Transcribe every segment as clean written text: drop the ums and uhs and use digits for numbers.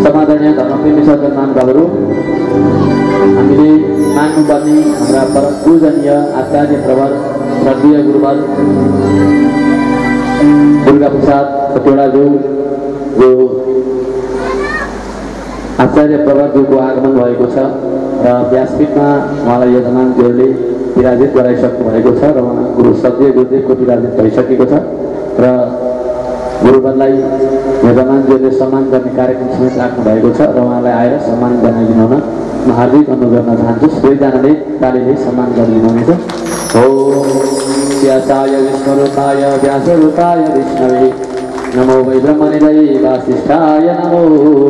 Samadanya Dhamma bisa tenang kaluru. Amili nanu bani हमरा परम पूजनीय आचार्य प्रवर श्रद्धेय गुरुवर दुर्गा प्रसाद कतिवटा जो आचार्य प्रवरज्यूको आगमन भएको छ र व्यासपीठमा उहाँलाई यजमानज्यूहरूले विराजित गराइसक्नु भएको छ र उहाँ गुरु श्रद्धेय गुरुदेवको विराजित भइसकेको छ र गुरुवरलाई यजमानज्यूहरूले सम्मान गर्ने कार्यक्रम समेत राख्नु भएको छ र उहाँलाई आएर सम्मान जनाइदिनु हुन म हार्दिक अनुरोध गर्न चाहन्छु। सबैजनाले तालीले सम्मान गरिदिनुहुनेछ। ओम व्यासाय विष्णुरूपाय व्यासरूपाय विष्णवे नमो वै ब्रह्मनिधये वासिष्ठाय नमो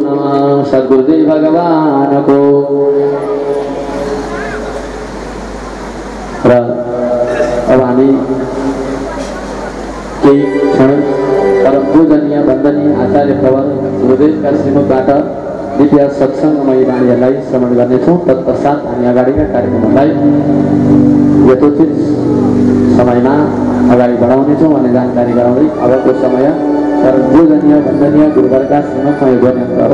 नमः। सद्गुरुदेव भगवानको र अब हामी केही क्षण परम पूजनीय वन्दनीय आचार्य प्रवर गुरुदेवका श्रीमुखबाट दिव्य सत्सङ्गमयी वाणीहरूलाई श्रवण गर्नेछौँ। तत्पश्चात हामी अगाडिका कार्यक्रमहरूलाई यथोचित समयमा अगाडि बढाउनेछौँ भन्ने जानकारी गराउँदै अबको समय परम पूजनीय वन्दनीय गुरुवरका श्रीमुखमा यो गर्ने गर्न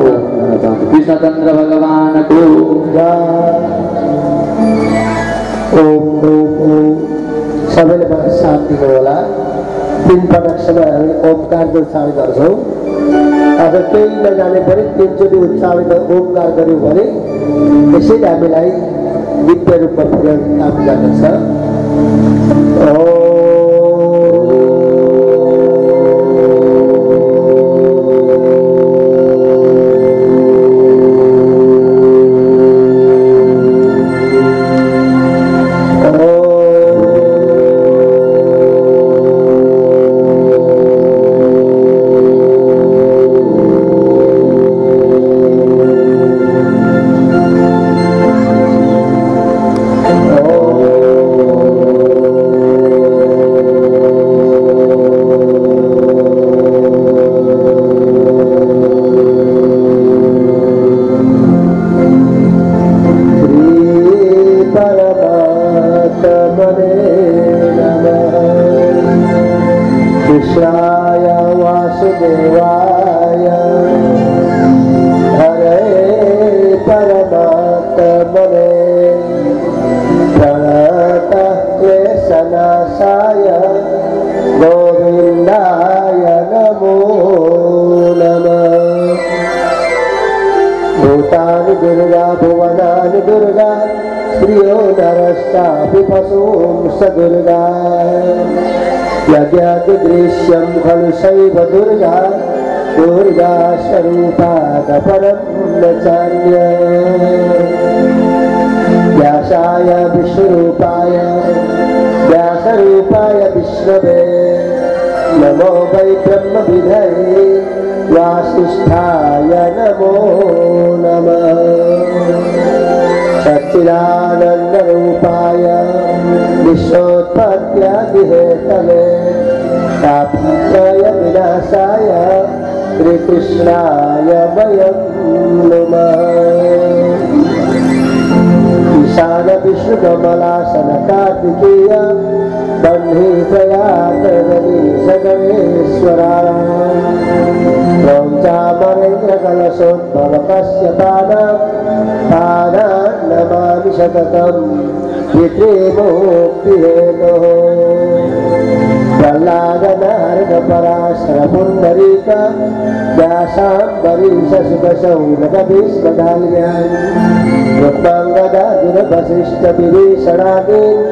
चाहन्छु। कृष्णचन्द्र भगवानको सबैले साथ दिनु होला। 3 पटक समय हामी ओमकार उच्चारण गर्छौँ। अब केही नजाने पनि 3 चोटि उच्चारण ओमकार गर्यौँ भने त्यसैले हामीलाई दिव्य रूपमा पुर्याउने काम गर्दछ। दुर्गा यद्यद् दृश्यं खलु सैव दुर्गा दुर्गा स्वरूपात् परं न चान्य। व्यासाय विश्वरूपाय व्यासरूपाय विष्णवे नमो वै ब्रह्मविधये वासिष्ठाय नमो नमः। सच्चिदानन्दरूपाय विश्वोत्पत्त्यादिहेतवे तापत्रय विनाशाय श्रीकृष्णाय वयं नमः। ईशान विष्णुकमलासन कार्तिकेय बन्धी प्रयातरणी सगणेश्वरा चामरेन्द्रकलशोद्भव कश्यपानां नमामि शततं पितृमोक्तिहेतोः। प्रह्लादनारदपराशर पुण्डरीक व्यासाम्बरीशशुकशौनकभीष्मकाल्यान् रुक्माङ्गदादिवसिष्ठविभीषणादीन्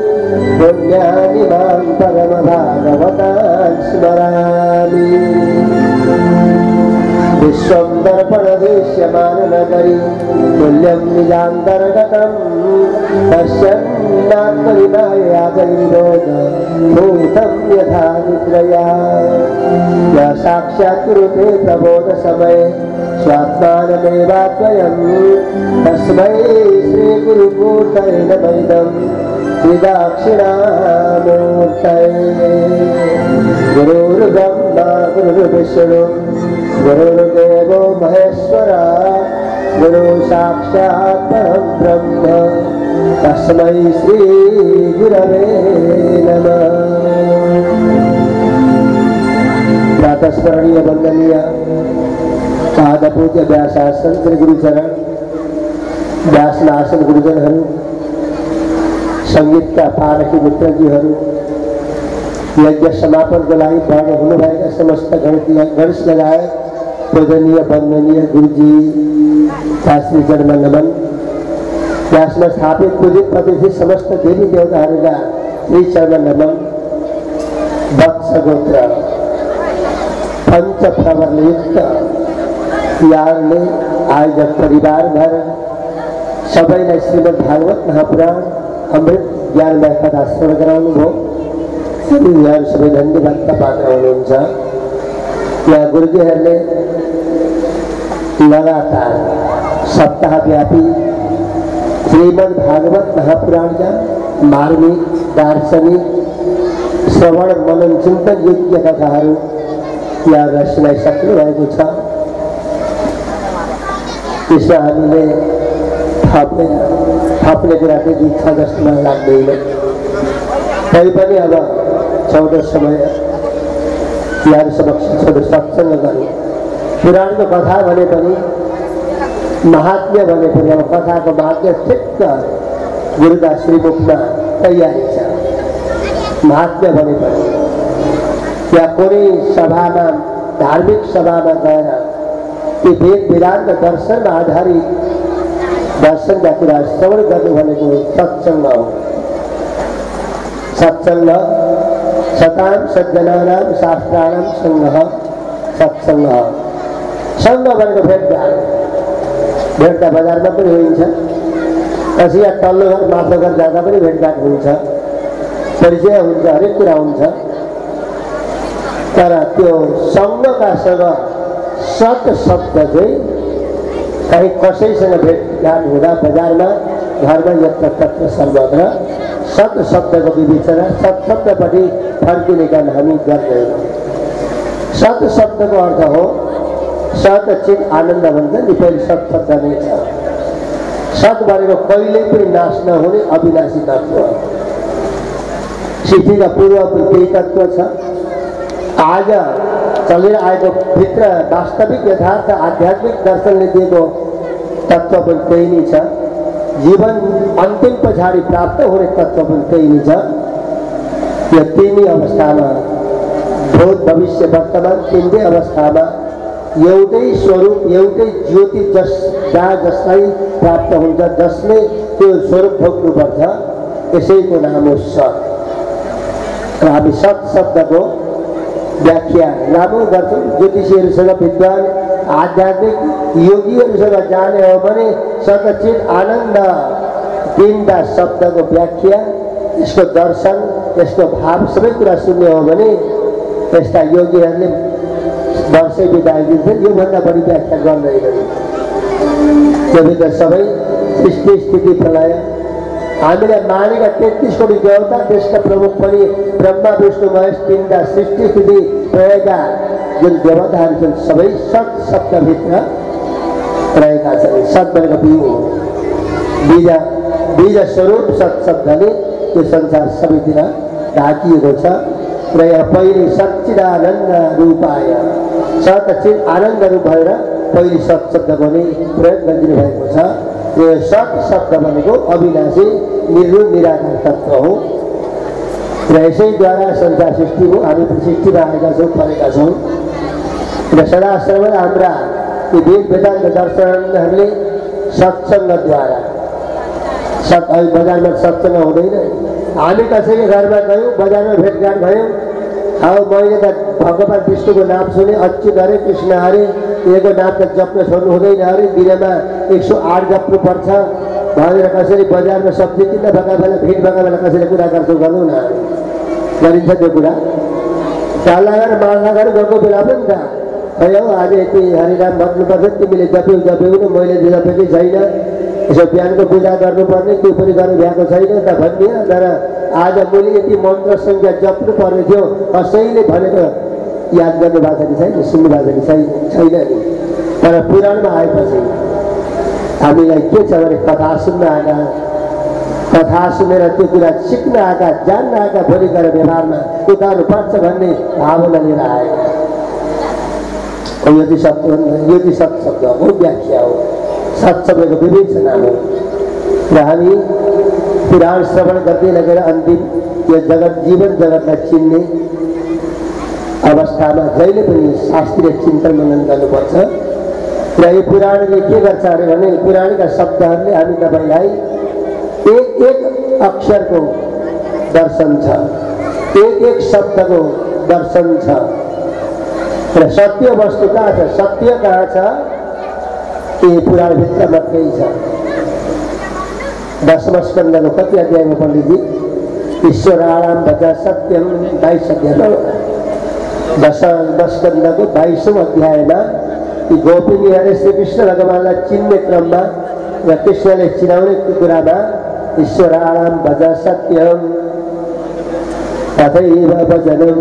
पुण्यानि मां परमभागवतान् स्मरामि। विश्वम्बरपणदेश्यमाननगरी तुल्यं निजान्तर्गतं पश्यन्नात्मविनायागैरोध भूतं यथा निद्रया। या साक्षात् कुरुते प्रबोधसमये स्वात्मानमेवाद्वयं तस्मै श्रीगुरुमूर्तये नमः श्रीदक्षिणामूर्तये। गुरुर्ब्रह्मा गुरुर्विष्णु गुरुर्देवो महेश्वरा गुरु साक्षात् परं ब्रह्म तस्मै श्री गुरवे नमः। प्रातस्मरणीय वंदनीय पादपूज्य व्यासासन श्री गुरुचरण व्यासनासन गुरुजनहरू, सङ्गीतका पारखी मित्रजीहरू, यज्ञ समापनको लागि वर्ण हुनुभएका समस्त गणेश लगायत पूजनीय वन्दनीय गुरुजी शास्त्री चरणमा नमन। व्यासमा स्थापित पूजित प्रतिष्ठित समस्त देवी देवताहरूका श्री चरणमा नमन। वत्स गोत्र पंच प्रवर्ण युक्त यहाँले आयोजक परिवार भएर सबैलाई श्रीमद् भागवत महापुराण अमृत ज्ञानमय कथा श्रवण गराउनुभयो। यहाँहरू सबै धन्यवादका पात्र हुनुहुन्छ। यहाँ गुरुजीहरूले लगातार सप्ताहव्यापी श्रीमद् भागवत महापुराणका मार्मिक दार्शनिक श्रवण मनन चिन्तन योग्य कथाहरू यहाँहरूलाई सुनाइसक्नु भएको छ। त्यसमा हामीले थप्ने कुरा त्यति छ जस्तो मलाई लाग्दैन। तैपनि अब छोटो समय यहाँहरू समक्ष छोटो सत्सङ्ग गरौँ। पुराणको कथा भने पनि महात्म्य भने पनि अब कथाको महात्म्य ठिक्क गुरुदास श्रीमुखमा तयारी छ। महात्म्य भने पनि या कुनै सभामा धार्मिक सभामा गएर ती वेद वेदान्त दर्शनमा आधारित दर्शनका कुरा श्रवण गर्नु भनेको सत्सङ्ग हो। सत्सङ्ग सतां सज्जनानां शास्त्राणां सङ्गः सत्सङ्ग। सङ्ग भनेको भेटघाट। भेटघाट बजारमा पनि हुन्छ, पछि यहाँ तल्लो घर माथिल्लो घर जाँदा पनि भेटघाट हुन्छ, परिचय हुन्छ, हरेक कुरा हुन्छ। तर त्यो सङ्गका सँग सत शब्द चाहिँ कहीँ कसैसँग भेटघाट हुँदा बजारमा घरमा यत्र तत्र सर्वत्र सत शब्दको विवेचना सत शब्दपट्टि फर्किने काम हामी गर्दैनौँ। सत शब्दको अर्थ हो सत चित आनन्द भन्छ नि, पहिले सत शब्द नै छ। सत भनेको कहिल्यै पनि नाश नहुने अविनाशी तत्त्व। सृष्टिका पूर्व पनि त्यही तत्त्व छ। आज चलेर आएको भित्र वास्तविक यथार्थ आध्यात्मिक दर्शनले दिएको तत्त्व पनि त्यही नै छ। जीवन अन्तिम पछाडि प्राप्त हुने तत्त्व पनि त्यही नै छ। यो तिनै अवस्थामा भूत भविष्य वर्तमान तिनटै अवस्थामा एउटै स्वरूप एउटै ज्योति जसलाई प्राप्त हुन्छ, जसले त्यो स्वरूप भोग्नुपर्छ, यसैको नाम हो सत। र हामी सत शब्दको व्याख्या लामो गर्छौँ। ज्योतिषीहरूसँग विद्वान आध्यात्मिक योगीहरूसँग जाने हो भने सतचित आनन्द तिनवटा शब्दको व्याख्या, यसको दर्शन, यसको भाव सबै कुरा सुन्ने हो भने यस्ता योगीहरूले वर्षै बिताइदिन्छन्। योभन्दा बढी व्याख्या गर्दैनन्। त्योभित्र सबै सृष्टि स्थिति प्रलय हामीले मानेका 33 कोटी देवता, त्यसका प्रमुख पनि ब्रह्मा विष्णु महेश तिनवटा सृष्टि स्थिति प्रलयका जुन देवताहरू छन् सबै सत शब्दभित्र रहेका छन्। सत भनेको बिउ हो, बीज स्वरूप सत शब्दले यो संसार सबैतिर ढाकिएको छ। र यहाँ पहिले सच्चिदानन्द रूपाय सतचित आनन्द रूप भएर पहिले सत शब्दको नै प्रयोग गरिदिनु भएको छ। यो सत शब्द भनेको अविनाशी निर्गुण निराकार तत्त्व हो। र यसैद्वारा संसार सृष्टि हो। हामी पनि सृष्टिमा आएका छौँ, परेका छौँ। र सदा सर्वदा हाम्रा यी वेद वेदान्त दर्शनहरूले सत्सङ्गद्वारा अहिले बजारमा सत्सङ्ग हुँदैन। हामी कसैको घरमा गयौँ, बजारमा भेटघाट भयौँ, अब मैले त भगवान् विष्णुको नाम सुने, अच्युत हरे कृष्ण हरे, यिनीहरूको नाम त जप्न छोड्नु हुँदैन अरे, दिनमा 108 जप्नुपर्छ भनेर कसरी बजारमा सब्जी किन्न भएका बेला भिड भएका बेला कसैले कुरा गर्छौँ, गर्नु न। गरिन्छ त्यो कुरा। चाल्ला गरेर माल्ला गरेर गएको बेला पनि त खै हौ आज यति हरिनाम भन्नुपर्छ, तिमीले जप्यौ न, मैले जपेकै छैन, यसो बिहानको पूजा गर्नुपर्ने त्यो पनि गर्नु भ्याएको छैन त भनिदिएन। तर आज मैले यति मन्त्र सङ्ख्या जप्नु पर्ने थियो, कसैले भनेको याद गर्नु भएको छ कि छैन, सुन्नु भएको छ कि छैन नि। तर पुराणमा आएपछि हामीलाई के छ भने कथा सुन्न आएका, कथा सुनेर त्यो कुरा सिक्न आएका, जान्न आएका, भोलि गएर व्यवहारमा उतार्नु पर्छ भन्ने भावना लिएर आएका। यो चाहिँ सत् शब्दको व्याख्या हो, सत् शब्दको विवेचना हो। र हामी पुराण श्रवण गर्दै लगेर अन्तिम यो जीवन जगतलाई चिन्ने अवस्थामा जहिले पनि शास्त्रीय चिन्तन मनन गर्नुपर्छ। र यो पुराणले के गर्छ अरे भने पुराणका शब्दहरूले हामी तपाईँलाई एक अक्षरको दर्शन छ, एक शब्दको दर्शन छ। र सत्य वस्तु कहाँ छ, सत्य कहाँ छ, ये पुराणभित्र मात्रै छ। 10वां स्कन्धको कति अध्यायमा पण्डितजी? ईश्वराणां भज सत्यम 22 अध्यायमा 10वां स्कन्धको 22औं अध्यायमा यी गोपिनीहरूले श्रीकृष्ण भगवानलाई चिन्ने क्रममा र कृष्णले चिनाउने कुरामा ईश्वराणां भज सत्यम तथैव भजनम्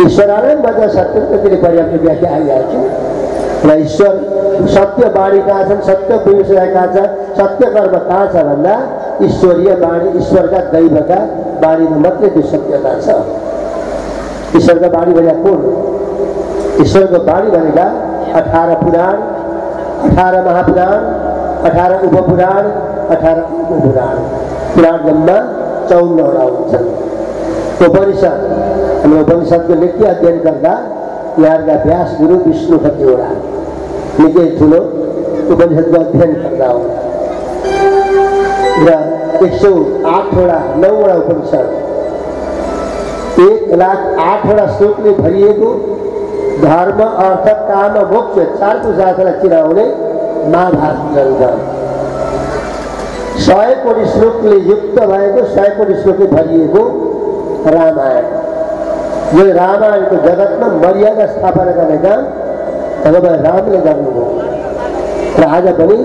ईश्वराणां भज सत्यम त्यसले पर्याप्त व्याख्या आइहाल्छ। र ईश्वर सत्य बाणी कहाँ छन्, सत्य विषय कहाँ छ, सत्य कर्म कहाँ छ भन्दा ईश्वरीय बाणी, ईश्वरका दैवका बाणीमा मात्रै त्यो सत्यता छ। ईश्वरका बाणी भनेका कुन? ईश्वरको बाणी भनेका 18 पुराण, 18 महापुराण, 18 उपपुराण, 18 उपपुराण, पुराण जम्मा 54वटा हुन्छन्। उपनिषद, हामी उपनिषदको नित्य अध्ययन गर्दा यहाँका व्यास गुरु विष्णु कतिवटा निकै ठुलो उपनिषदको अध्ययन गर्दा हो। र 108वटा 9वटा उपनिषद 1,08,000 श्लोकले भरिएको धर्म अर्थ काम मोक्ष 4 पुरुषार्थलाई चिनाउने महाभारत ग्रन्थ, 100 कोटी श्लोकले युक्त भएको 100 कोटी श्लोकले भरिएको रामायण। यो रामायणको जगतमा मर्यादा स्थापना गर्ने काम भगवान रामले गर्नुभयो। र आज पनि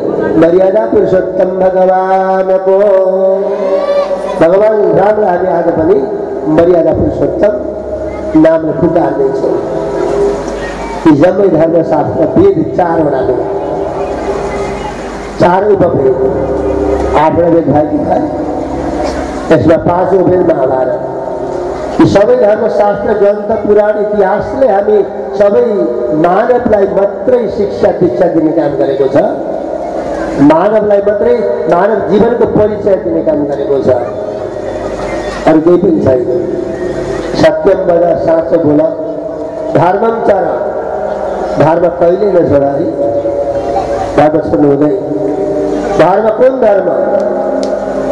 मर्यादा पुरुषोत्तम भगवानको भगवान रामलाई हामी आज पनि मर्यादा पुरुषोत्तम नामले पुकार्दैछौँ। यी जम्मै धर्मशास्त्र वेद 4वटा 4 उपवेद, 8वटा वेद भएको छ। यसमा 5औं वेद महाभारत। यी सबै धर्मशास्त्र ग्रन्थ पुराण इतिहासले हामी सबै मानवलाई मात्रै शिक्षा दीक्षा दिने काम गरेको छ, मानवलाई मात्रै मानव जीवनको परिचय दिने काम गरेको छ, अरू केही पनि छैन। सत्यम वद, साँचो बोल, धर्मम चर, धर्म कहिले नछोड है, धर्म छोड्नु हुँदैन। धर्म कुन धर्म?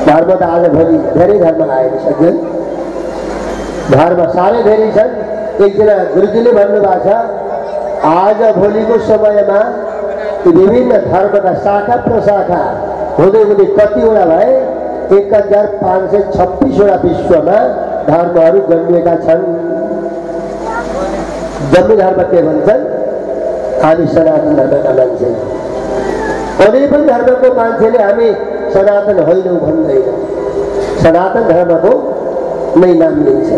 धर्म त आजभोलि धेरै धर्म आइसक्यो, धर्म साह्रै धेरै छन्। एकजना गुरुजीले भन्नुभएको छ आज भोलिको समयमा विभिन्न धर्मका शाखा प्रशाखा हुँदै हुँदै कतिवटा भए 1526वटा विश्वमा धर्महरू जन्मिएका छन्। जम्मै धर्म के भन्छन्? हामी सनातन धर्मका मान्छे। कुनै पनि धर्मको मान्छेले हामी सनातन होइनौँ भन्दैन, सनातन धर्मको नै नाम लिन्छ।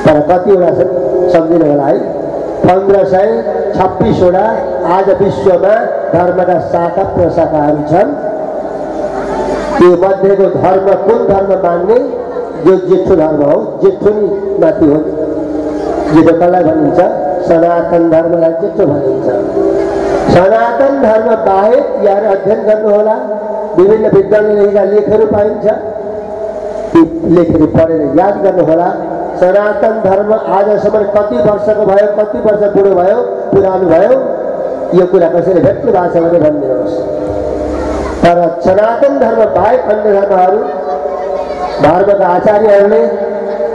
तर कतिवटा छन् सम्झिनु होला है, 1526वटा आज विश्वमा धर्मका शाखा प्रशाखाहरू छन्। त्यो मध्येको धर्म कुन धर्म मान्ने? जो जेठो धर्म हो, जेठो नि माथि हो, जेठो कसलाई भनिन्छ? सनातन धर्मलाई जेठो भनिन्छ। सनातन धर्म बाहेक यहाँ अध्ययन गर्नुहोला, विभिन्न विद्वानले लेखेका लेखहरू पाइन्छ, ती लेखहरू पढेर याद गर्नुहोला। सनातन धर्म आजसम्म कति वर्षको भयो, कति वर्ष बुढो भयो, पुरानो भयो, यो कुरा कसैले भेट्नु भएको छ भने भनिदिनुहोस्। तर सनातन धर्म बाहेक अन्य धर्महरू, धर्मका आचार्यहरूले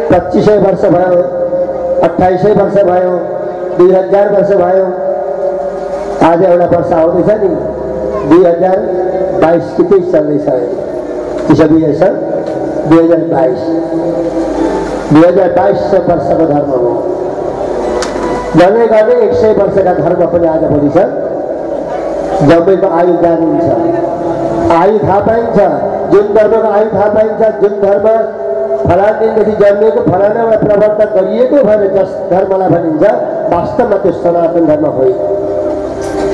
2500 वर्ष भयो, 2800 वर्ष भयो, 2000 वर्ष भयो, आज एउटा वर्ष आउँदैछ नि 2022 कि 23 चल्दैछ। त्यसो सन् 2022 वर्षको धर्म हो। गर्दै गर्दै 100 वर्षका धर्म पनि आज भोलि छ। जम्मैको आयु जानिन्छ, आयु थाहा पाइन्छ, जुन धर्मको आयु थाहा पाइन्छ, जुन धर्म फलाना दिनदेखि जन्मिएको फलानामा प्रवर्तन गरिएको भनेर जस धर्मलाई भनिन्छ, वास्तवमा त्यो सनातन धर्म होइन।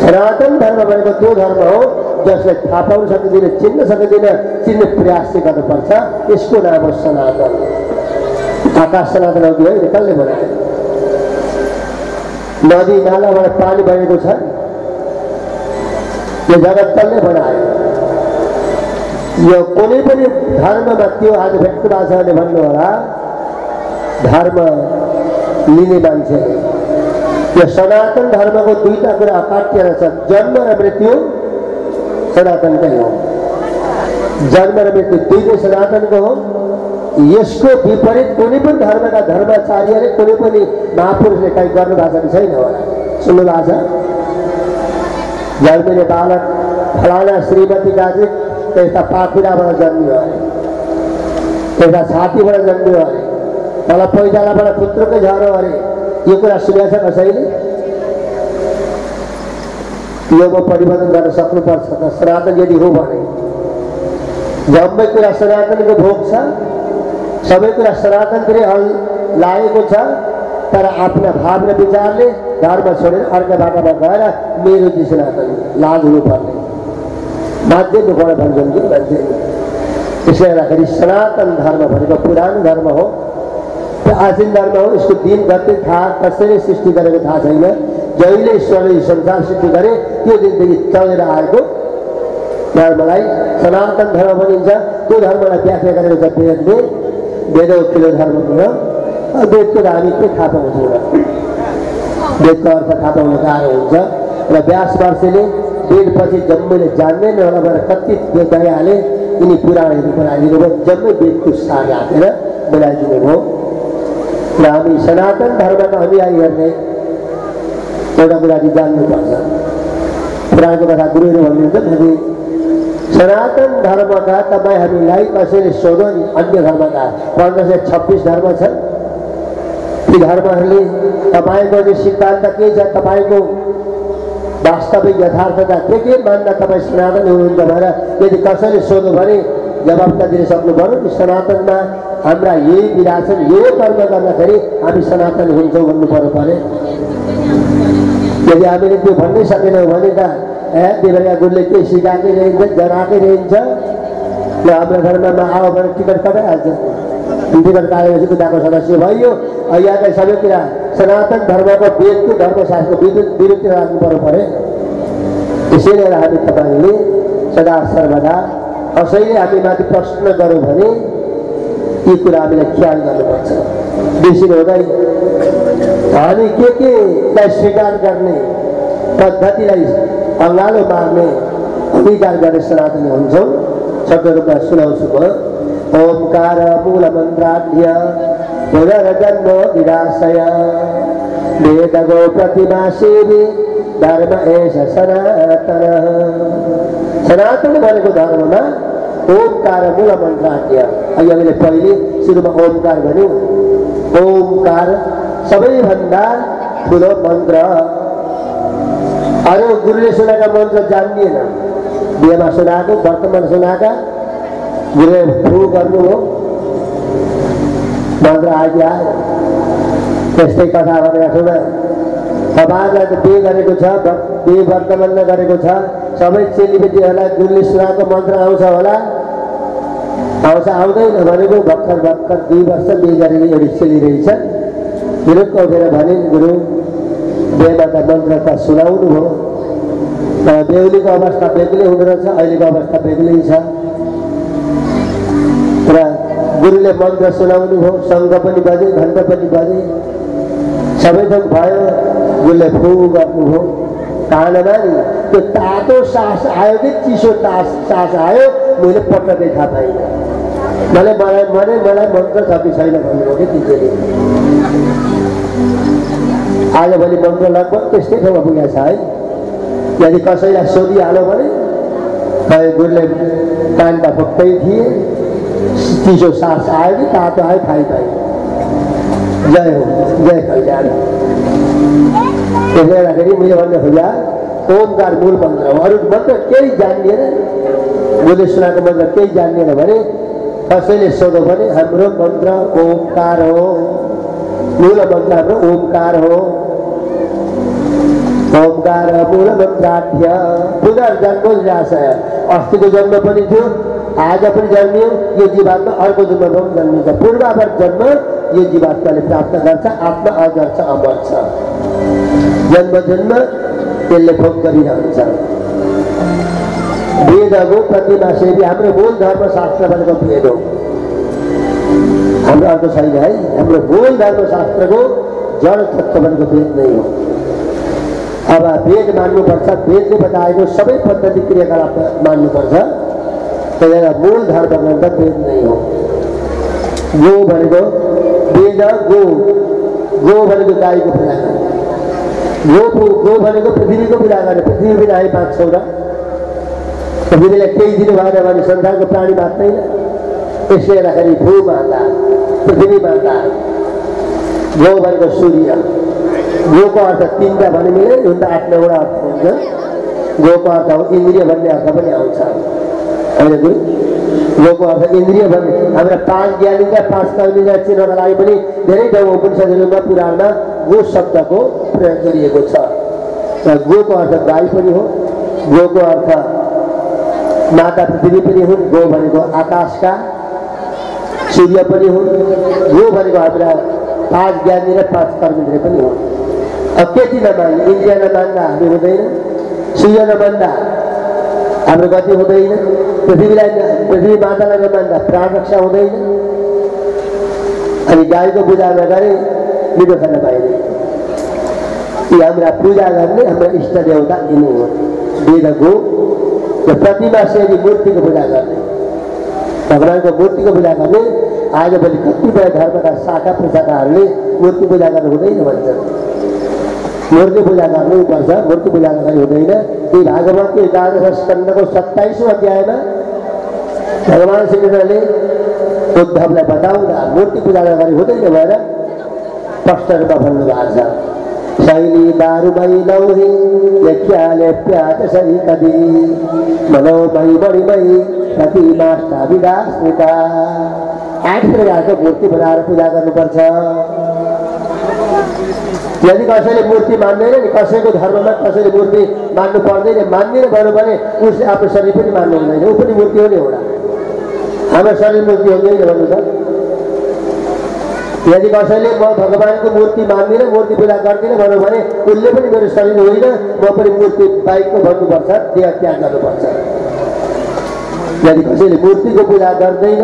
सनातन धर्म भनेको त्यो धर्म हो जसले थाहा पाउन सकिँदैन, चिन्न सकिँदैन, चिन्ने प्रयास चाहिँ गर्नुपर्छ। यसको नाम हो सनातन। आकाश सनातन अघि होइन कसले बनायो? नदी नालाबाट पानी बगेको छ, यो जगत कसले बनायो? यो कुनै पनि धर्ममा त्यो आज भेट्नु भएको छ भने भन्नु होला धर्म लिने मान्छे। यो सनातन धर्मको दुईटा कुरा अकाट्य छ, जन्म र मृत्यु सनातनकै हो। जन्म र मृत्यु दुईटै सनातनको हो। यसको विपरीत कुनै पनि धर्मका धर्माचार्यले कुनै पनि महापुरुषले कहीँ गर्नु भएको छैन होला। सुन्नु भएको छ? जन्मिने बालक फलाना श्रीमती गाजी त्यस्ता पाखुराबाट जन्मियो अरे, त्यस्ता छातीबाट जन्मियो अरे, तल पैतालाबाट पुत्रकै झरो अरे, यो कुरा सुनेको छ कसैले? योमा परिवर्तन गर्न सक्नुपर्छ त। सनातन यदि हो भने जम्मै कुरा सनातनको भोग छ, सबै कुरा सनातनतिर लागेको छ, तर आफ्ना भाव र विचारले धर्म छोडेर अर्को बाटोमा गएर मेरो चाहिँ सनातन लाज हुनुपर्ने बाध्य दुःखबाट भन्छन् कि मान्छे। त्यसले गर्दाखेरि सनातन धर्म भनेको पुरानो धर्म हो, आजीन धर्म हो। यसको दिन गति थाहा कसैले सृष्टि गरेको थाहा छैन। जहिले ईश्वरले संसार सृष्टि गरे त्यो दिनदेखि चलेर आएको धर्मलाई सनातन धर्म भनिन्छ। त्यो धर्मलाई व्याख्या गरेको छ वेदले। वेद ठुलो धर्म भयो। वेदको त हामी के थाहा पाउँछौँ? वेदको अर्थ थाहा पाउन गाह्रो हुन्छ र व्यास महर्षिले वेदपछि जम्मैले जान्दैन होला भनेर कति वेद गइहाले। यिनी पुराणहरू बनाइदिनु भयो, जम्मै वेदको सार राखेर बनाइदिनु भयो। र हामी सनातन धर्मका अनुयायीहरूले एउटा कुरा चाहिँ जान्नुपर्छ। पुराणको कथा गुरुहरू भन्नुहुन्छ भने सनातन धर्मका तपाईँ हामीलाई कसैले सोध्यो नि अन्य धर्मका 1526 धर्म छ, ती धर्महरूले तपाईँको चाहिँ सिद्धान्त के छ, तपाईँको वास्तविक यथार्थता के मान्दा तपाईँ सनातन हुनुहुन्छ भनेर यदि कसैले सोध्यो भने जवाब त दिन सक्नु पर्यो कि सनातनमा हाम्रा यही विधा छन्, यही कर्म गर्दाखेरि हामी सनातन हुन्छौँ भन्नु पर्यो परे। यदि हामीले त्यो भन्नै सकेनौँ भने त देवरिया गुरुले के सिकाएकै रहन्छ, जनाएकै रहन्छ। र हाम्रो धर्ममा आयो भने टिकट कटाइहाल्छ। टिकट काटेपछि कुदाको सदस्य भयो। यहाँका सबै कुरा सनातन धर्मको वेदको धर्मशास्त्रको विरुद्ध राख्नु पर्यो परे। त्यसैले हामी तपाईँले सदा सर्वदा कसैले हामीमाथि प्रश्न गऱ्यो भने यी कुरा हामीले ख्याल गर्नुपर्छ, बिर्सिनु हुँदैन। हामी केलाई स्वीकार गर्ने पद्धतिलाई अँगालो मार्ने अंगीकार गरेर सनातनी हुन्छौँ। शब्द रूपमा सुनाउँछु म। ओंकार मूल मन्त्राढ्य पुनर्जन्म विनाशय वेदगो प्रतिमा सेवी धर्म एष सनातन। सनातन भनेको धर्ममा ओंकार मूल मन्त्राढ्य। अहिले हामीले पहिले सुरुमा ओंकार भन्यौँ। ओंकार सबैभन्दा ठुलो मन्त्र। अरू गुरुले सुनाएका मन्त्र जान्दिएन, बिहेमा सुनाएको वर्तमान सुनाएका गुरुले फु गर्नु हो मन्त्र आदि आयो। त्यस्तै कथा भनेको सुन तपाईँहरूलाई त बिहे गरेको छ, बिहे वर्तमानमा गरेको छ, सबै चेलीबेटीहरूलाई गुरुले सुनाएको मन्त्र आउँछ होला? आउँछ आउँदैन भनेको भर्खर 2 वर्ष बिहे गरेको एउटी चेली रहेछ। गुरुको उठेर भने गुरु बेमा त मन्त्र त सुनाउनु हो। बेहुलीको अवस्था बेग्लै हुँदो रहेछ, अहिलेको अवस्था बेग्लै छ। र गुरुले मन्त्र सुनाउनु हो, शङ्ख पनि बजे, घण्ट पनि बजे, सबै थोक भयो। गुरुले फु गर्नु हो कानमा नि त्यो तातो सास आयो कि चिसो सास आयो मैले पटक्कै थाहा पाइनँ। मलाई मन्त्र छ कि छैन भन्नुभयो कि तिमीले। आजभोलि मन्त्र लगभग त्यस्तै ठाउँमा पुगेको छ है। यदि कसैलाई सोधिहाल्यो भने गुरुले कान त फक्कै थिए, चिसो सास आयो कि तातो आयो थाहै पाइयो। जय हो, जय कल्याण। त्यसले गर्दाखेरि मैले भन्ने खोजा ओमकार मूल मन्त्र हो। अरू मन्त्र केही जान्दिएन, गुरुले सुनाएको मन्त्र केही जान्दिएन भने कसैले सोध्यो भने हाम्रो मन्त्र ओमकार हो। मूल मन्त्र हाम्रो ओमकार हो। ओमकार मूल मन्त्राढ्य पुनर्जन्म विनाशय। अस्तिको जन्म पनि थियो, आज पनि जन्मियो, यो जीवात्मा अर्को जन्ममा पनि जन्मिन्छ। पूर्वावर जन्म यो जीवात्माले प्राप्त गर्छ। आत्मा अजर छ, अमर छ, जन्म जन्म त्यसले भोग गरिरहन्छ। वेदको प्रतिमा सेवी हाम्रो मूल धर्मशास्त्र भनेको वेद हो, हाम्रो अर्थ छैन है। हाम्रो मूल धर्मशास्त्रको जड तत्त्व भनेको वेद नै हो। अब वेद मान्नुपर्छ, वेदले बताएको सबै पद्धति क्रियाकलाप मान्नुपर्छ। त्यसैले मूल धर्म ग्रन्थ वेद नै हो। गो भनेको वेद, गो भनेको गाईको पूजा गर्ने, गो भनेको पृथ्वीको पूजा गर्ने। पृथ्वी बिना हामी बाँच्छौँ र? पृथ्वीलाई केही दिनु भएन भने संसारको प्राणी बाँच्दैन। त्यसले गर्दाखेरि भूमाता, पृथ्वी माता, गो भनेको सूर्य। गोको अर्थ 3टा भने मिल्दैन, हुन त 8-9वटा अर्थ हुन्छ। गोको अर्थ हो इन्द्रिय भन्ने अर्थ पनि आउँछ होइन गुरु? गोको अर्थ इन्द्रिय भन्ने हाम्रा 5 ज्ञानेन्द्रिय 5 कर्मेन्द्रिय चिन्हका लागि पनि धेरै ठाउँ उपनिषदहरूमा पुराणमा गो शब्दको प्रयोग गरिएको छ। र गोको अर्थ गाई पनि हो, गोको अर्थ माता पृथ्वी पनि हुन्, गो भनेको आकाशका सूर्य पनि हुन्, गो भनेको हाम्रा 5 ज्ञानेन्द्रिय 5 कर्मेन्द्रिय पनि हुन्। अब त्यति नमान्दा, इन्द्रिय नमान्दा हामी हुँदैन, सूर्य नमान्दा हाम्रो गति हुँदैन, पृथ्वी मातालाई नमान्दा प्राण रक्षा हुँदैन, अनि गाईको पूजा नगरे मिठो खान पाइँदैन। यी हाम्रा पूजा गर्ने हाम्रा इष्ट देवता यिनी हुन्। वेदको र प्रतिमा सेवी मूर्तिको पूजा गर्ने, भगवानको मूर्तिको पूजा गर्ने। आजभोलि कतिपय धर्मका शाखा प्रशाखाहरूले मूर्ति पूजा गर्नु हुँदैन भन्छन्। मूर्ति पूजा गर्नुपर्छ, मूर्ति पूजा गर्नु हुँदैन। यी भागवतको 11 स्कन्धको 27औं अध्यायमा भगवान श्रीकृष्णले उद्धवलाई बताउँदा मूर्ति पूजा गर्नु हुँदैन भनेर स्पष्ट रूपमा भन्नुभएको छ। शैली दारुमयी लौही लेख्याले प्याज सही कदी मनोमयी मणिमयी प्रतिमाष्टा विदास्मिता। 8 प्रकारको मूर्ति बनाएर पूजा गर्नुपर्छ। यदि कसैले मूर्ति मान्दैन नि, कसैको धर्ममा कसैले मूर्ति मान्नु पर्दैन, मान्दैन भन्नु भने उसले आफ्नो शरीर पनि मान्नु हुँदैन, ऊ पनि मूर्ति हो नि एउटा। हाम्रो शरीर मूर्ति हुँदैन भन्नु त। यदि कसैले म भगवानको मूर्ति मान्दिनँ, मूर्ति पूजा गर्दिनँ भन्नु भने उसले पनि मेरो शरीर होइन, म पनि मूर्ति बाहेकको भन्नुपर्छ, देह त्याग गर्नुपर्छ। यदि कसैले मूर्तिको पूजा गर्दैन,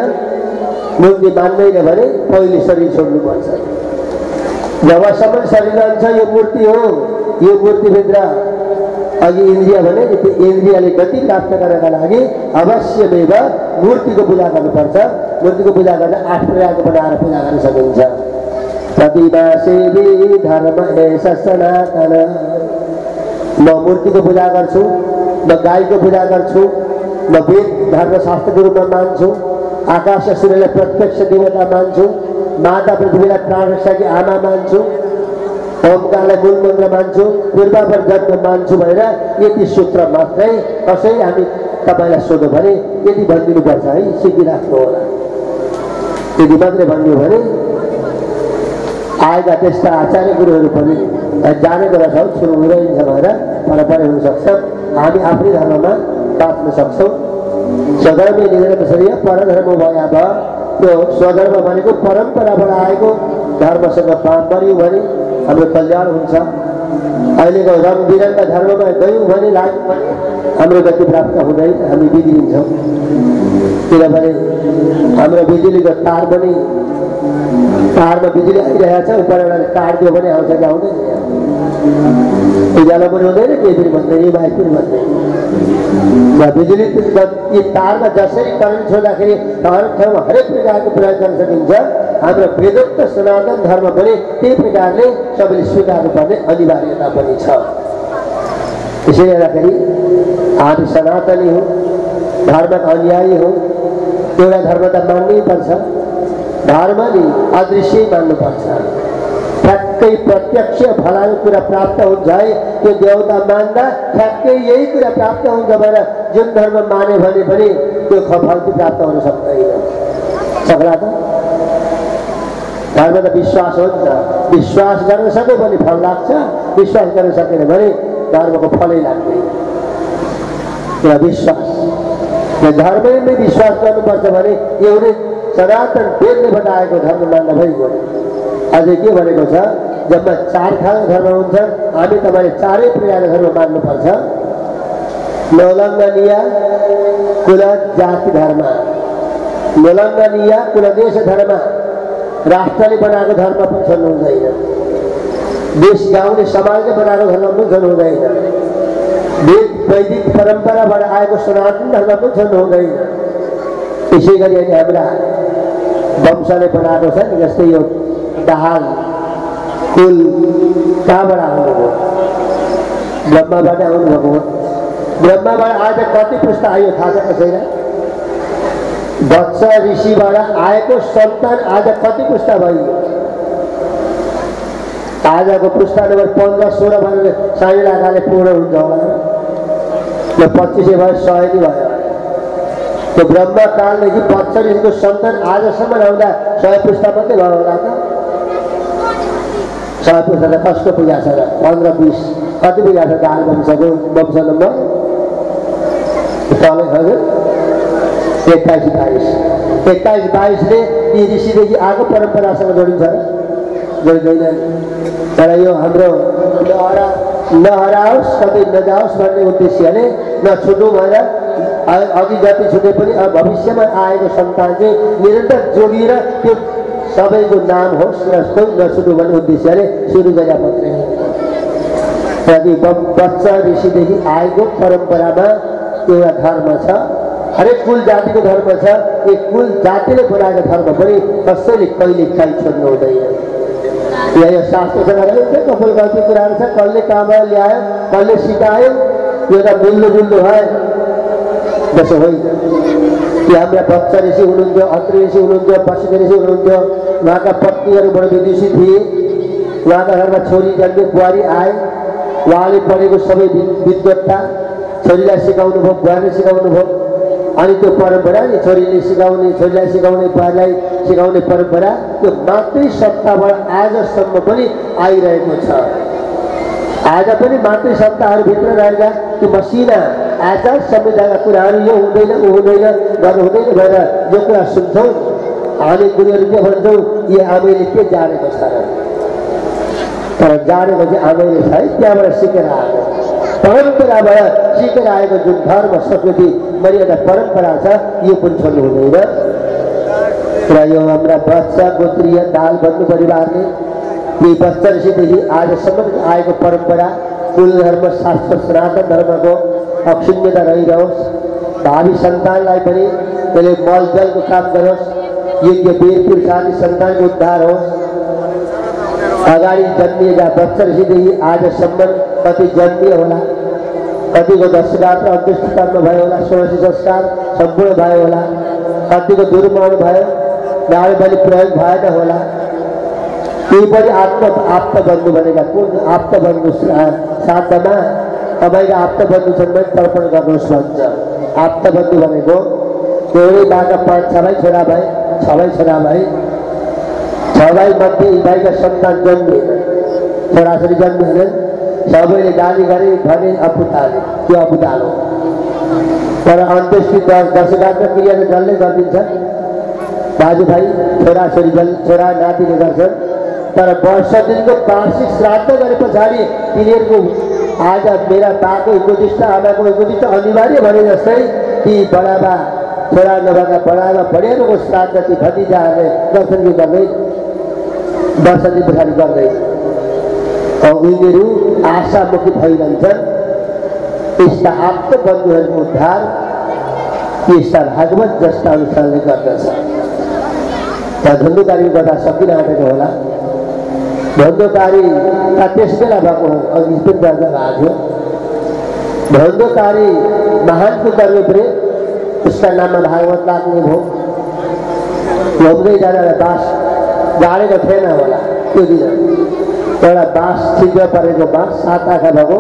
मूर्ति मान्दैन भने पहिले शरीर छोड्नुपर्छ। जबसम्म शरीर रहन्छ यो मूर्ति हो, यो मूर्तिभित्र अघि इन्द्रिय भने त्यो इन्द्रियले गति प्राप्त गर्नका लागि अवश्यमेव मूर्तिको पूजा गर्नुपर्छ। मूर्तिको पूजा गर्न 8 प्रकारको बनाएर पूजा गर्न सकिन्छ। प्रतिमा सेवी धर्म एष सनातन। म मूर्तिको पूजा गर्छु, म गाईको पूजा गर्छु, म वेद धर्मशास्त्रको रूपमा मान्छु, आकाश सूर्यलाई प्रत्यक्ष देवता मान्छु, माता पृथ्वीलाई प्राण रक्षाकी आमा मान्छु, ओमकारलाई मूल मन्त्र मान्छु, पूर्वापर जन्म मान्छु भनेर यति सूत्र मात्रै कसैले हामी तपाईँलाई सोध्यो भने यति भनिदिनुपर्छ है, सिकिराख्नु होला। यदि मात्रै भन्यो भने आएका त्यस्ता आचार्य गुरुहरू पनि जानेको रहेछ, सुरु हुँदैछ भनेर परपरै हुनसक्छ। हामी आफ्नै धर्ममा बाँच्न सक्छौँ। स्वधर्मी निधन कसरी परधर्म भए भए त्यो स्वधर्म भनेको परम्पराबाट आएको धर्मसँग मऱ्यौँ भने हाम्रो कल्याण हुन्छ। अहिलेको रङ बिरङका धर्ममा गयौँ भने लाग्यौँ भने हाम्रो गति प्राप्त हुँदैन, हामी बिग्रिन्छौँ। किनभने हाम्रो बिजुलीको तार पनि तारमा बिजुली आइरहेको छ, उपरबाट तार दियो भने आउँछ कि आउँदैन? उज्यालो पनि हुँदैन, केही पनि भन्दैन, बाइक पनि भन्दैन। र बिजुली यी तारमा जसरी करेन्ट छोड्दाखेरि हर ठाउँमा हरेक प्रकारको प्रयोग गर्न सकिन्छ। हाम्रो वेदोक्त सनातन धर्म पनि त्यही प्रकारले सबैले स्वीकार्नुपर्ने अनिवार्यता पनि छ। त्यसैले गर्दाखेरि हामी सनातनी हौँ, धर्मका अनुयायी हौँ। एउटा धर्म त मान्नै पर्छ, धर्म नि अदृश्य मान्नुपर्छ। ठ्याक्कै प्रत्यक्ष फलानु कुरा प्राप्त हुन्छ है, त्यो देवता मान्दा ठ्याक्कै यही कुरा प्राप्त हुन्छ भनेर जुन धर्म माने भने पनि त्यो फल प्राप्त हुन सक्दैन। सक्ला त? धर्म त विश्वास हो नि त। विश्वास गर्न सक्यो भने फल लाग्छ, विश्वास गर्न सकेन भने धर्मको फलै लाग्दैन। र विश्वास धर्ममै विश्वास गर्नुपर्छ भने एउटै सनातन वेदले बताएको धर्म मान्न भइगयो। अझै के भनेको छ, जम्मा 4 खालका धर्म हुन्छ, हामी तपाईले 4 प्रकारका धर्म मान्नुपर्छ। नौलङ्गनीय कुल जाति धर्म, नौलङ्गनीय कुल देश धर्म, राष्ट्रले बनाएको धर्म पनि छन् हुँदैन, देश गाउँले समाजले बनाएको धर्म पनि छन् हुँदैन, वेद वैदिक परम्पराबाट आएको सनातन धर्म पनि छन् हुँदैन। त्यसै गरी अनि हाम्रा वंशले बनाएको छ नि, जस्तै यो दाहाल कुल कहाँबाट आउनुभयो? ब्रह्माबाट आउनुभएको हो। ब्रह्माबाट आज कति पुस्ता आयो थाहा छ कसैलाई? वत्स ऋषिबाट आएको सन्तान आज कति पुस्ता भयो? आजको पुस्ता नम्बर 15-16 भनेर साइला आकाले पूर्ण हुन्छ होला र 25 भयो 100 नि भयो। त्यो ब्रह्म कालदेखि वत्स ऋषिको सन्तान आजसम्म आउँदा 100 पुस्ता मात्रै भयो होला त। 100 पुस्ता त कसको पुग्या छ र? 15-20 कति पुग्या छ दाल वंशको वंश नम्बर? तलै हजुर 21-22ले यी ऋषिदेखि आएको परम्परासँग जोडिन्छ र? जोडिँदैन। तर यो हाम्रो नहराओस् कतै नजाओस् भन्ने उद्देश्यले नछुटौँ भनेर अघि जति छुटे पनि अब भविष्यमा आएको सन्तान चाहिँ निरन्तर जोडिएर त्यो सबैको नाम होस् र कोही नछुटौँ भन्ने उद्देश्यले सुरु गरेका मात्रै हो। वत्स ऋषिदेखि आएको परम्परामा एउटा धर्म छ, हरेक कुल जातिको धर्म छ। यो कुल जातिले बनाएको धर्म पनि कसैले कहिले काहीँ छोड्नु हुँदैन। यहाँ यो शास्त्रसँग कपाल गल्ती कुराहरू छ, कसले कहाँबाट ल्यायो, कसले सिकायो, यो त मिल्दोजुल्दो भयो जसो होइन। कि हाम्रा वत्स ऋषि हुनुहुन्थ्यो, अत्रि ऋषि हुनुहुन्थ्यो, वशिष्ठ ऋषि हुनुहुन्थ्यो, उहाँका पत्नीहरू बडो विदुषी थिए, उहाँका घरमा छोरी जन्मे, बुहारी आए, उहाँले पढेको सबै विद्वत्ता छोरीलाई सिकाउनु भयो, बुहारीले सिकाउनु भयो। अनि त्यो परम्परा नि छोरीले सिकाउने, छोरीलाई सिकाउने, बुहारीलाई सिकाउने परम्परा त्यो मातृ सत्ताबाट आजसम्म पनि आइरहेको छ। आज पनि मातृ सत्ताहरूभित्र रहेका त्यो मसिना आचार संहिताका कुराहरू यो हुँदैन ऊ हुँदैन गर्नु हुँदैन भनेर जो कुरा सुन्छौँ हामी गुरुहरू के भन्छौँ, यो आमैले के जानेको छ र? तर जानेको चाहिँ आमैले छ है, त्यहाँबाट सिकेर आएको परम्पराबाट सिकेर आएको जुन धर्म संस्कृति मर्यादा परम्परा छ यो पनि छोड्नु हुँदैन। र यो हाम्रा वत्स गोत्रीय दाल बन्धु परिवारले यी वत्स ऋषिदेखि आजसम्म आएको परम्परा कुल धर्म शास्त्र सनातन धर्मको अक्षुण्यता रहिरहोस्, भावी सन्तानलाई पनि त्यसले मलजलको काम गरोस्, योग्य वीर पुरुषादी सन्तानको उद्धार होस्। अगाडि जन्मिएका वत्स ऋषिदेखि आजसम्म कति जन्मिए होला, कतिको दशगात्र अन्त्येष्टि कर्म भयो होला, षोडशी संस्कार सम्पूर्ण भयो होला, कतिको दुर्मरण भयो, नारी बलि प्रयोग भएन होला। त्यही पनि आप्तबन्धु भनेका कुन आप्तबन्धु श्राद्धमा तपाईँका आप्तबन्धु छन् भने तर्पण गर्नुहोस् भन्छ। आप्तबन्धु भनेको एउटै बाका 5-6 भाइ छोरा भाइ, 6 भाइ छोरा भाइ, 6 भाइ मध्ये यी भाइका सन्तान जन्मिएन, छोराछोरी जन्मिएन, सबैले गाली गरे भने अपुताले त्यो अपुताल हो। तर अन्त्येष्टि दशगात्र क्रियाले जसले गरिदिन्छ, दाजुभाइ छोराछोरी छोरा नातिले गर्छन्। तर वर्ष दिनको वार्षिक श्राद्ध गरे पछाडि तिनीहरूको आज मेरा बाको उद्दिष्ट आमाको उद्दिष्ट अनिवार्य भने जस्तै ती बडाबा छोरा नभएका बडाबा बढियाको श्राद्ध ती भतिजाहरूले दर्शन गर्दै दर्शन पछाडि गर्दै उनीहरू आशामुखी भइरहन्छन्। यस्ता आप्त बन्धुहरूको उद्धार यस्ता भागवत जस्ता अनुसारले गर्दछ। त्यहाँ धुन्धुकारी गर्दा सकिन आँटेको होला, धुन्धुकारी त्यस बेला भएको हो, अघि पनि गर्दा भएको थियो। धुन्धुकारी महान पुत्रले पनि उसका नाममा भागवत लाग्ने भयो। घुम्दै जाँदा बाँस गाडेको थिएन होला त्यो दिन, एउटा बाँस छिद्र परेको बाँस 7 आँखा भएको,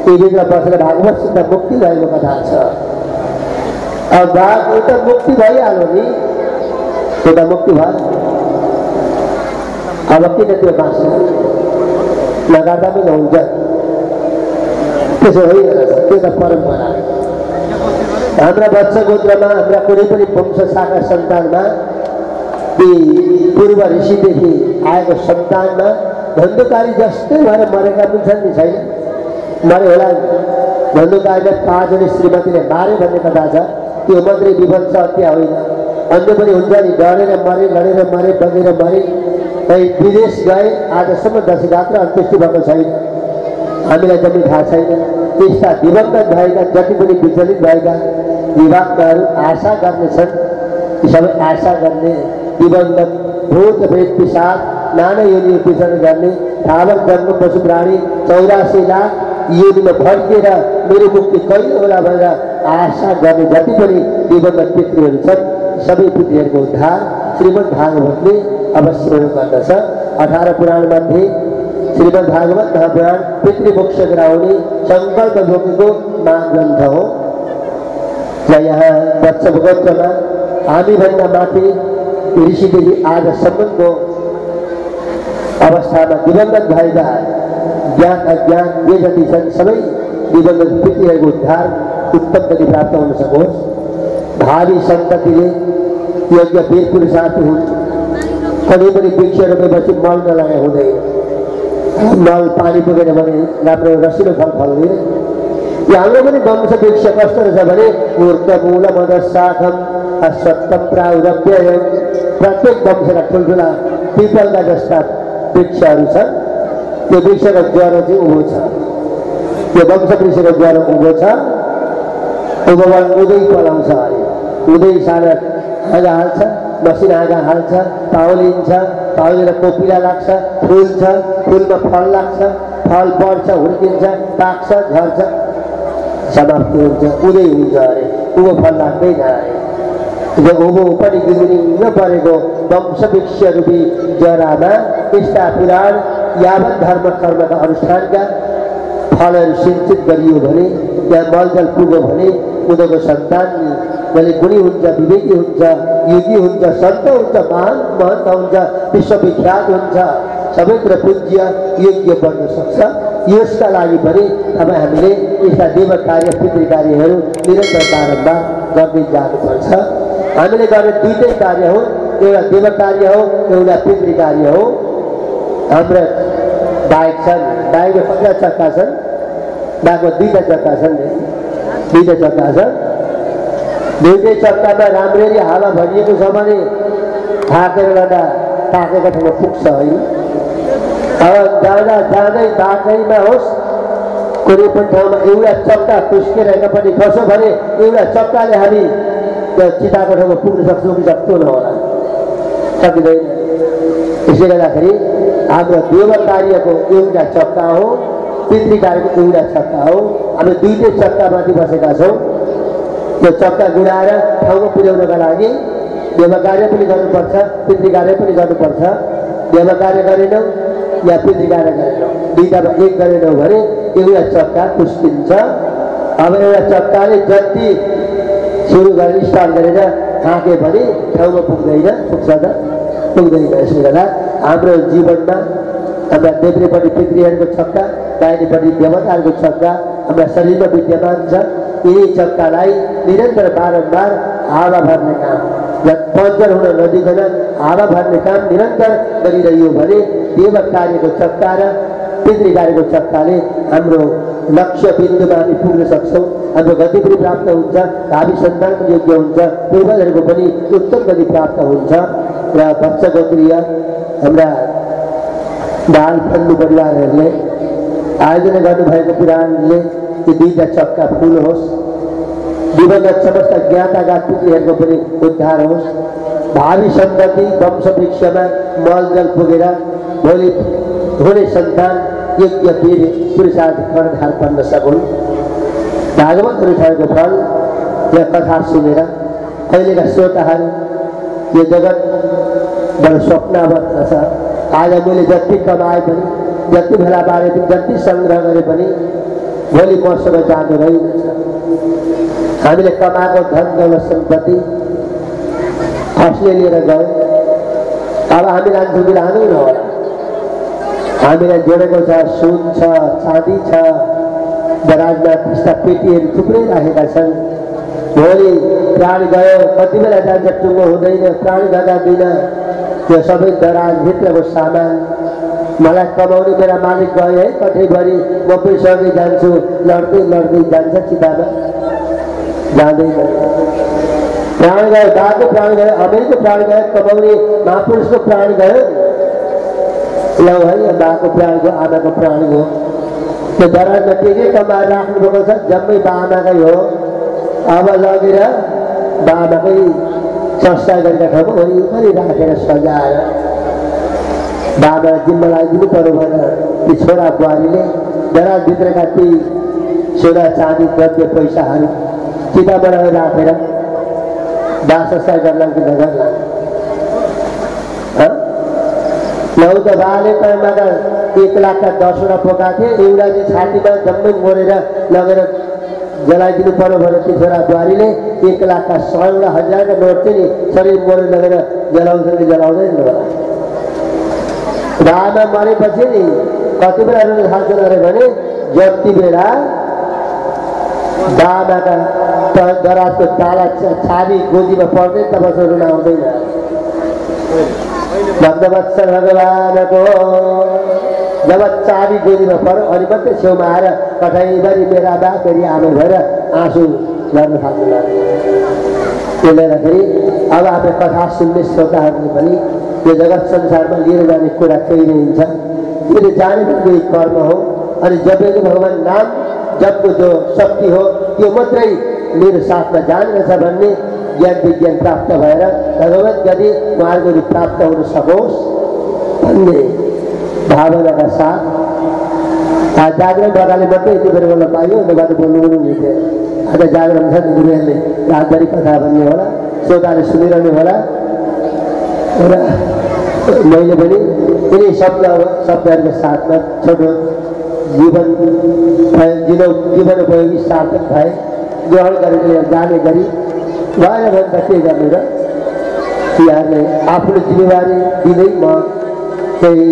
त्योभित्र बसेर भागवत सिद्ध मुक्ति भएको कथा छ। अब भाग त मुक्ति भइहाल्यो नि, त्यो त मुक्ति भयो। अब किन त्यो बाँस नगाड्दा पनि हुन्छ, त्यसो होइन रहेछ, त्यो त परम्परा। हाम्रा वंशगोत्रमा हाम्रा कुनै पनि वंश शाखा सन्तानमा ती पूर्व ऋषिदेखि आएको सन्तानमा धन्धुकारी जस्तै भएर मरेका पनि छन् नि, छैन? मरे होला। धन्धुकारीलाई 5 जनी श्रीमतीले मारे भन्ने कथा छ। त्यो मात्रै विभत्स हत्या होइन, अन्य पनि हुन्छ नि। डरेर मरे, लडेर मरे, बगेर मरे, कहीँ विदेश गए, आजसम्म दशगात्र अन्त्येष्टि भएको छैन। हामीलाई जति थाहा छैन। त्यस्ता दिवंगत भएका जति पनि विचलित भएका जीवात्माहरू आशा गर्नेछन्। ती सबै आशा गर्ने दिवंगत भूत प्रेत पिशाच नाना योनिमा विचरण गर्ने थावक जन्म पशु प्राणी 84 लाख योनिमा भड्किएर मेरो मुक्ति कहिले होला भनेर आशा गर्ने जति पनि दिवंगत पितृहरू छन्, सबै पितृहरूको उद्धार श्रीमद् भागवतले अवश्य गर्दछ। 18 पुराणमध्ये श्रीमद् भागवत महापुराण पितृमोक्ष गराउने सङ्कल्प बोकेको महाग्रन्थ हो। र यहाँ वत्सगोत्रमा हामीभन्दा माथि ऋषिदेखि आजसम्मको अवस्थामा दिवंगत भएका ज्ञान अज्ञान जे जति छन् सबै दिवंगत पितृहरूको उद्धार उत्तम गति प्राप्त हुन सकोस्। भावी सन्ततिले योग्य वीर पुरुषार्थी हुन्। कहीँ पनि वृक्ष रोपेपछि मल नलागे हुँदैन। मल पानी पुगेन भने राम्रो रसिलो फल फल्दैन। हाम्रो पनि वंश वृक्ष कस्तो रहेछ भने मूर्खमूल मदशाखम अश्वत्थम प्राउरव्ययम्। प्रत्येक वंशका ठुल्ठुला पिपलका जस्ता वृक्षहरू छन्। त्यो वृक्षको ज्वरो चाहिँ उँभो छ। त्यो वंश वृक्षको ज्वरो उँभो छ। उँभोबाट उदै पलाउँछ अरे। उदै सानो हाँगा हाल्छ, मसिनो हाँगा हाल्छ, पाउलिन्छ, पाउलेर कोपिला लाग्छ, फुल्छ, फुलमा फल लाग्छ, फल बढ्छ, हुर्किन्छ, पाक्छ, झर्छ, समाप्ति हुन्छ, उदै हुन्छ अरे। उँभो फल लाग्दैन अरे। जो उँभो पनि गिरिङ परेको वंश वृक्ष रूपी जरामा यस्ता पुराण यावत धर्म कर्मका अनुष्ठानका फलहरू सिंचित गरियो भने, त्यहाँ मलजल पुग्यो भने उनीहरूको सन्तान जसले गुणी हुन्छ, विवेकी हुन्छ, योगी हुन्छ, सन्त हुन्छ, महान महन्त हुन्छ, विश्वविख्यात हुन्छ, सबै कुरा पूज्य योग्य बन्न सक्छ। यसका लागि पनि अब हामीले यस्ता देव कार्य पितृ कार्यहरू निरन्तर बारम्बार गर्दै जानुपर्छ। हामीले गर्ने दुईटै कार्य हो, एउटा देव कार्य हो, एउटा पितृ कार्य हो। हाम्रो बाइक छन्, बाइकमा 15 चक्का छन्, बाइकमा 2टा चक्का छन्, 2टा चक्का छ। दुईटै चक्कामा राम्ररी हावा भरिएको छ भने थाकेर गर्दा ताकेको ठाउँमा पुग्छ है। अब जाँदा जाँदै बाटैमा होस्, कुनै पनि ठाउँमा एउटा चक्का खुस्केर पनि खस्यो भने एउटा चक्काले हामी त्यो चिताको ठाउँमा पुग्न सक्छौँ कि सक्छौँ होला, सकिँदैन। त्यसले गर्दाखेरि हाम्रो देव कार्यको एउटा चक्का हो, पितृ कार्यको एउटा चक्का हो। हामी दुईटै चक्कामाथि बसेका छौँ। त्यो चक्का गुडाएर ठाउँमा पुर्याउनका लागि देव कार्य पनि गर्नुपर्छ, पितृ कार्य पनि गर्नुपर्छ। देव कार्य गरेनौँ या पितृ कार्य गरेनौँ, दुईटामा एक गरेनौँ भने एउटा चक्का खुस्किन्छ। अब एउटा चक्काले जति सुरु गरेर स्टार्ट गरेर हाँक्यो भने ठाउँमा पुग्दैन, पुग्छ त पुग्दैन। यसले गर्दा हाम्रो जीवनमा हाम्रा देब्रेपट्टि पितृहरूको चक्का, दाहिनेपट्टि देवताहरूको चक्का हाम्रा शरीरमा विद्यमान छ। यिनी चक्कालाई निरन्तर बारम्बार हावा भर्ने काम, पञ्चर हुन नदिकन हावा भर्ने काम निरन्तर गरिरह्यो भने देव कार्यको चक्का र पितृ कार्यको चक्काले हाम्रो लक्ष्य बिन्दुमा हामी पुग्न सक्छौँ। हाम्रो गति पनि प्राप्त हुन्छ, भावी सन्तान पनि योग्य हुन्छ, पूर्वजहरूको पनि उत्तम गति प्राप्त हुन्छ। र वत्सगोत्रीय हाम्रा दाल फल्नु परिवारहरूले आयोजना गर्नुभएको पुराणले ती 2टा चक्का फुल होस्, दिवंगत समस्त ज्ञाताका पितृहरूको पनि उद्धार होस्। भावी सन्तति वंश वृक्षमा मलजल पुगेर भोलि हुने सन्तान योग्य वीर पुरुषार्थ कर्णधार बन्न सकुन्। भागवतहरू भएको फल या कथा सुनेर अहिलेका श्रोताहरू यो जगत बडो स्वप्नावत छ। आज मैले जति कमाए पनि, जति भेला पारे पनि, जति सङ्ग्रह गरे पनि भोलि मसँग जानु रहेछ। हामीले कमाएको धन दौलत सम्पत्ति खस्ने लिएर गयो। अब हामी लान्छौँ कि लाँदैन होला। हामीलाई जोडेको छ, सुन छ, चाँदी छ, दराजमा त्यस्ता पेटीहरू थुप्रै राखेका छन्। भोलि प्राण गयो कति बेला जान्छ टुङ्गो हुँदैन प्राण गदा बिना त्यो सबै दराजभित्रको सामान मलाई कमाउने मेरा मालिक गयो है कठैभरि म पनि सँगै जान्छु लड्दै लड्दै जान्छ चितामा जाँदैन प्राण गयो बाको प्राण गयो अमेरिको प्राण गयो कमाउने महापुरुषको प्राण गयो लौ है बाको प्राण गयो आमाको प्राण गयो त्यो दराजमा के कमाएर राख्नुभएको छ जम्मै बाआमाकै हो अब लगेर बाबाकै संस्कार गरेका ठाउँमा वरिपरि राखेर सजाएर बाबा जिम्मा लगाइदिनु पर्यो भनेर ती छोरा बुहारीले दराजभित्रका ती सोना चाँदी द्रव्य पैसाहरू चितामा राखेर दाह संस्कार गर्ला कि नगर्ला लौ त बाले कर्मका 1 लाख का 10 पोका थिए एउटा चाहिँ छातीमा जम्मै मोडेर लगेर जलाइदिनु पर्यो भनेर ती छोरा बुहारीले 1 लाख का 100,000 का नोट चाहिँ नि शरीर मोडेर लगेर जलाउँछ कि जलाउँदैन होला बाबा मरेपछि नि कति बेला रुन थाल्छन् अरे भने जति बेला बाबाका दराजको ताला छाबी गोजीमा पर्दैन तबसम्म रुन आउँदैन भक्तवत्सल भगवानको जब चाबी गोजीमा पर्यो अनि मात्रै छेउमा आएर कठैभरि मेरा बा फेरि आमा भएर आँसु गर्न थाल्नु त्यसले गर्दाखेरि अब आफ्नो कथा सुन्ने श्रोताहरूले पनि यो जगत संसारमा लिएर जाने कुरा केही नै हुन्छ त्यसले जाने पनि कर्म हो अनि जपेको भगवान नाम जपको जो शक्ति हो त्यो मात्रै मेरो साथमा जानेछ भन्ने ज्ञान विज्ञान प्राप्त भएर भगवत गति उहाँहरूको प्राप्त हुन सकोस् भन्ने भावनाका साथ जागरण बगाले मात्रै यति बेर बोल्न पाइयो नभए बोल्नु पनि हुन्थ्यो आज जागरण छ गुरुहरूले रातभरि कथा भन्ने होला श्रोताले सुनिरहने होला र मैले पनि यिनै शब्दहरूको साथमा छोटो जीवन उपयोगी सार्थक भए ग्रहण गरेर जाने गरी भएन भने त के गर्ने र तिनीहरूले आफ्नो जिम्मेवारी दिँदै म केही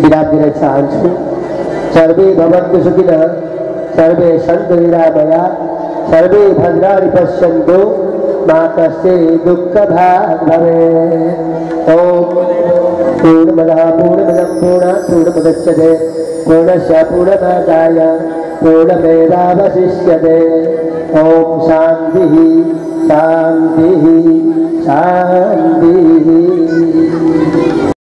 विराम दिन चाहन्छु सर्वे भवन्तु सुखिनः सर्वे सन्तु निरामया सर्वे भद्राणि पश्यन्तु मा कश्चित् दुःखभाग् भवेत् ॐ पूर्णमदः पूर्णमिदं पूर्णात् पूर्णमुदच्यते पूर्णस्य पूर्णमादाय पूर्णमेवावशिष्यते ॐ शान्तिः शान्तिः शान्तिः